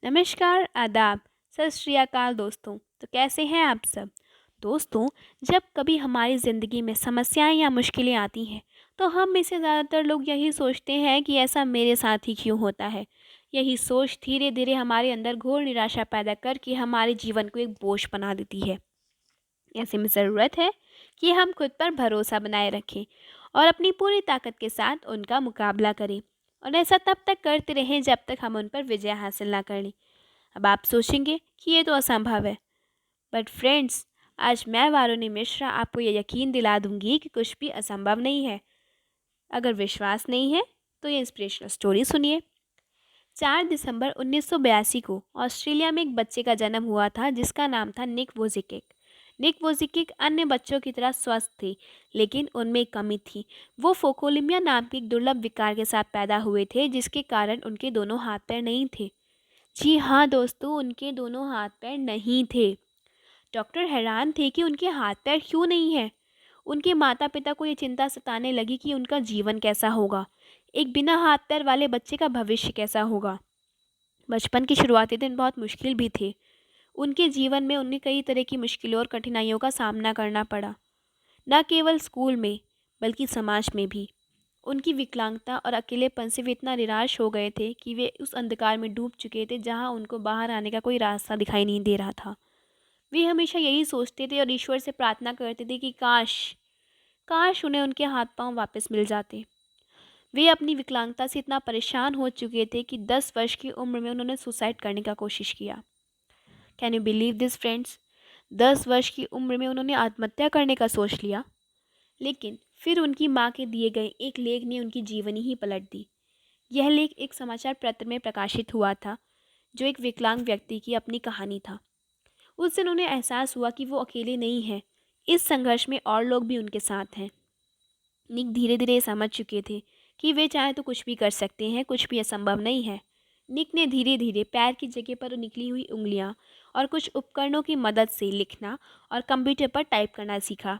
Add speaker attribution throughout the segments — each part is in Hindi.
Speaker 1: नमस्कार, आदाब, सत श्री अकाल दोस्तों। तो कैसे हैं आप सब? दोस्तों, जब कभी हमारी ज़िंदगी में समस्याएं या मुश्किलें आती हैं, तो हम में से ज़्यादातर लोग यही सोचते हैं कि ऐसा मेरे साथ ही क्यों होता है। यही सोच धीरे धीरे हमारे अंदर घोर निराशा पैदा करके हमारे जीवन को एक बोझ बना देती है। ऐसे में ज़रूरत है कि हम खुद पर भरोसा बनाए रखें और अपनी पूरी ताकत के साथ उनका मुकाबला करें। और ऐसा तब तक करते रहें जब तक हम उन पर विजय हासिल ना कर लें। अब आप सोचेंगे कि ये तो असंभव है, बट फ्रेंड्स, आज मैं वारुणी मिश्रा आपको ये यकीन दिला दूंगी कि कुछ भी असंभव नहीं है। अगर विश्वास नहीं है तो ये इंस्पिरेशनल स्टोरी सुनिए। 4 दिसंबर 1982 को ऑस्ट्रेलिया में एक बच्चे का जन्म हुआ था जिसका नाम था निक वोजिकिक। निक वोजिकिक अन्य बच्चों की तरह स्वस्थ थे, लेकिन उनमें एक कमी थी। वो फोकोलिमिया नाम के एक दुर्लभ विकार के साथ पैदा हुए थे, जिसके कारण उनके दोनों हाथ पैर नहीं थे। जी हाँ दोस्तों, उनके दोनों हाथ पैर नहीं थे। डॉक्टर हैरान थे कि उनके हाथ पैर क्यों नहीं हैं। उनके माता पिता को ये चिंता सताने लगी कि उनका जीवन कैसा होगा, एक बिना हाथ पैर वाले बच्चे का भविष्य कैसा होगा। बचपन के शुरुआती दिन बहुत मुश्किल भी थे। उनके जीवन में उन्हें कई तरह की मुश्किलों और कठिनाइयों का सामना करना पड़ा, न केवल स्कूल में बल्कि समाज में भी। उनकी विकलांगता और अकेलेपन से वे इतना निराश हो गए थे कि वे उस अंधकार में डूब चुके थे जहां उनको बाहर आने का कोई रास्ता दिखाई नहीं दे रहा था। वे हमेशा यही सोचते थे और ईश्वर से प्रार्थना करते थे कि काश काश उन्हें उनके हाथ पांव वापस मिल जाते। वे अपनी विकलांगता से इतना परेशान हो चुके थे कि 10 वर्ष की उम्र में उन्होंने सुसाइड करने का कोशिश किया। Can you believe this friends? 10 वर्ष की उम्र में उन्होंने आत्महत्या करने का सोच लिया। लेकिन फिर उनकी माँ के दिए गए एक लेख ने उनकी जीवनी ही पलट दी। यह लेख एक समाचार पत्र में प्रकाशित हुआ था, जो एक विकलांग व्यक्ति की अपनी कहानी था। उस दिन उन्हें एहसास हुआ कि वो अकेले नहीं हैं। इस संघर्ष में और लोग भी उनके साथ हैं। निक धीरे धीरे समझ चुके थे कि वे चाहे तो कुछ भी कर सकते हैं, कुछ भी असंभव नहीं है। निक ने धीरे धीरे पैर की जगह पर निकली हुई उंगलियां और कुछ उपकरणों की मदद से लिखना और कंप्यूटर पर टाइप करना सीखा।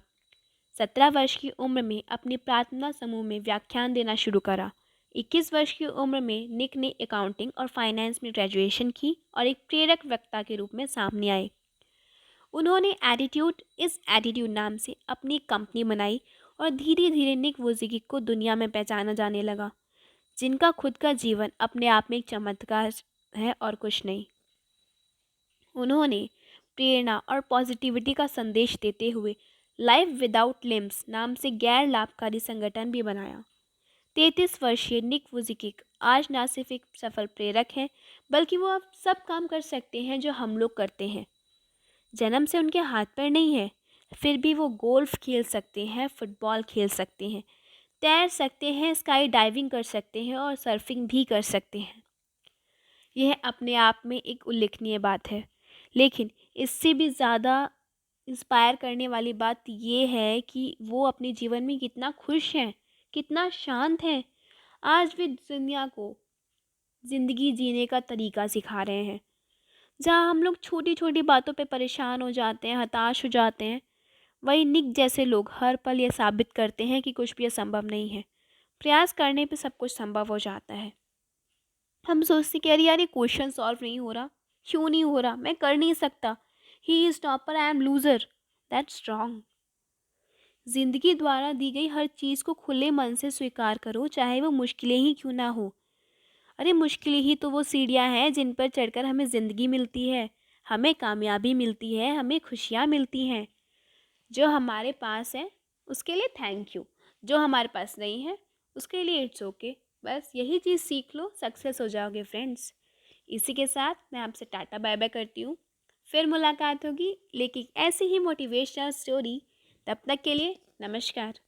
Speaker 1: 17 वर्ष की उम्र में अपने प्रार्थना समूह में व्याख्यान देना शुरू करा। 21 वर्ष की उम्र में निक ने अकाउंटिंग और फाइनेंस में ग्रेजुएशन की और एक प्रेरक वक्ता के रूप में सामने आए। उन्होंने इस एटीट्यूड नाम से अपनी कंपनी बनाई और धीरे धीरे निक वोजिकिक को दुनिया में पहचाना जाने लगा, जिनका खुद का जीवन अपने आप में एक चमत्कार है और कुछ नहीं। उन्होंने प्रेरणा और पॉजिटिविटी का संदेश देते हुए लाइफ विदाउट लिम्स नाम से गैर लाभकारी संगठन भी बनाया। 33 वर्षीय निक वुजिकिक आज न सिर्फ एक सफल प्रेरक हैं, बल्कि वो अब सब काम कर सकते हैं जो हम लोग करते हैं। जन्म से उनके हाथ पैर नहीं है, फिर भी वो गोल्फ खेल सकते हैं, फुटबॉल खेल सकते हैं, तैर सकते हैं, स्काई डाइविंग कर सकते हैं और सर्फिंग भी कर सकते हैं। यह अपने आप में एक उल्लेखनीय बात है। लेकिन इससे भी ज़्यादा इंस्पायर करने वाली बात ये है कि वो अपने जीवन में कितना खुश हैं, कितना शांत हैं। आज वे दुनिया को ज़िंदगी जीने का तरीका सिखा रहे हैं। जहाँ हम लोग छोटी छोटी बातों पे परेशान हो जाते हैं, हताश हो जाते हैं, वही निक जैसे लोग हर पल ये साबित करते हैं कि कुछ भी असंभव नहीं है। प्रयास करने पे सब कुछ संभव हो जाता है। हम सोचते कि अरे यार, ये क्वेश्चन सॉल्व नहीं हो रहा, क्यों नहीं हो रहा, मैं कर नहीं सकता, he is topper, I am loser. That's wrong. जिंदगी द्वारा दी गई हर चीज़ को खुले मन से स्वीकार करो, चाहे वो मुश्किलें ही क्यों ना हो। अरे मुश्किलें ही तो वो सीढ़ियाँ हैं जिन पर चढ़कर हमें ज़िंदगी मिलती है, हमें कामयाबी मिलती है, हमें खुशियाँ मिलती हैं। जो हमारे पास है उसके लिए थैंक यू, जो हमारे पास नहीं है उसके लिए इट्स ओके। बस यही चीज़ सीख लो, सक्सेस हो जाओगे फ्रेंड्स। इसी के साथ मैं आपसे टाटा बाय बाय करती हूँ। फिर मुलाकात होगी लेकिन ऐसी ही मोटिवेशनल स्टोरी। तब तक के लिए नमस्कार।